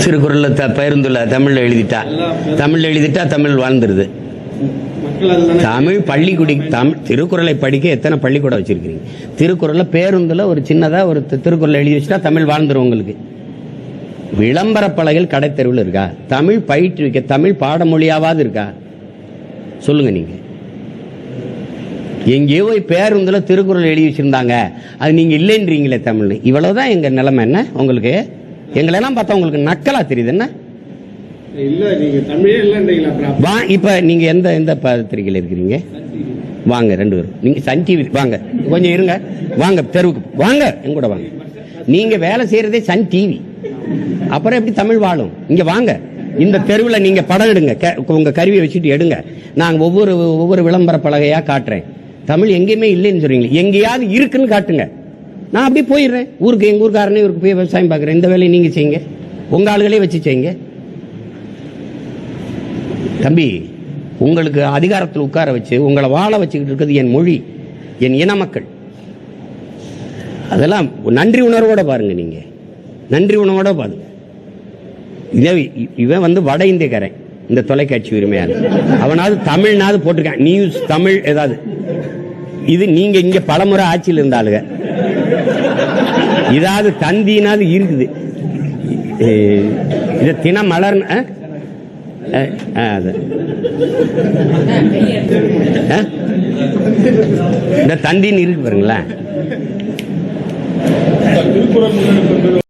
திருக்குறள்ல பேருந்துல தமிழ்ல எழுதிட்டா தமிழ் வாழ்ந்துருது. தமிழ் பள்ளிக்கூடி திருக்குறளை படிக்க எத்தனை பள்ளிக்கூடம் வச்சிருக்கீங்க? திருக்குறள்ல பேருந்துல ஒரு சின்னதா ஒரு திருக்குறள் எழுதி வச்சுட்டா தமிழ் வாழ்ந்துரும். உங்களுக்கு விளம்பர பலகைகள் கடை தெருவில் இருக்கா? தமிழ் பயிற்றுவிக்க தமிழ் பாடமொழியாவது இருக்கா? சொல்லுங்க. நீங்க எங்கேயோ போய் பேருந்துல திருக்குறள் எழுதி வச்சிருந்தாங்க, அது நீங்க இல்லைன்றீங்களே தமிழ்னு. இவ்வளவுதான் எங்க நிலைமை. என்ன உங்களுக்கு எங்களெல்லாம் பார்த்தா உங்களுக்கு நக்கலா தெரியுது? என்ன இப்ப நீங்க எந்த பத்திரிகையில் இருக்கிறீங்க? வாங்க 2 பேரும். நீங்க சன் டிவி வாங்க, கொஞ்சம் இருங்க, வாங்க தெருவுக்கு வாங்க, எங்க கூட வாங்க. நீங்க வேலை செய்யறதே சன் டிவி, அப்புறம் எப்படி தமிழ் வாழும்? இங்க வாங்க, இந்த தெருவில் நீங்க படம் எடுங்க, உங்க கருவியை வச்சுட்டு எடுங்க. நாங்க ஒவ்வொரு விளம்பர பலகையா காட்டுறேன். தமிழ் எங்கேயுமே இல்லைன்னு சொல்றீங்க, எங்கேயாவது இருக்குன்னு காட்டுங்க. நான் அப்படியே போயிடுறேன் ஊருக்கு. எங்க ஊருக்காரனே ஊருக்கு போய் விவசாயம் பார்க்குறேன். இந்த வேலையை நீங்க செய்யுங்க, உங்க ஆளுகளே வச்சு செய்யுங்க. தம்பி, உங்களுக்கு அதிகாரத்தில் உட்கார வச்சு உங்களை வாழ வச்சுக்கிட்டு இருக்கிறது என் மொழி, என் இன மக்கள். அதெல்லாம் நன்றி உணர்வோட பாருங்க. நீங்க நன்றி உணர்வோட பாருங்க. இவன் வந்து வட இந்தியக்காரன், இந்த தொலைக்காட்சி உரிமையாளர். அவனாவது தமிழ்னாவது போட்டிருக்கான், நியூஸ் தமிழ் ஏதாவது. இது நீங்க இங்க பலமுறை ஆட்சியில் இருந்தாளுங்க, இதாவது தந்தினாவது இருக்குது. இது தினமலர் இந்த தந்தின்னு இருக்கு பாருங்களேன்.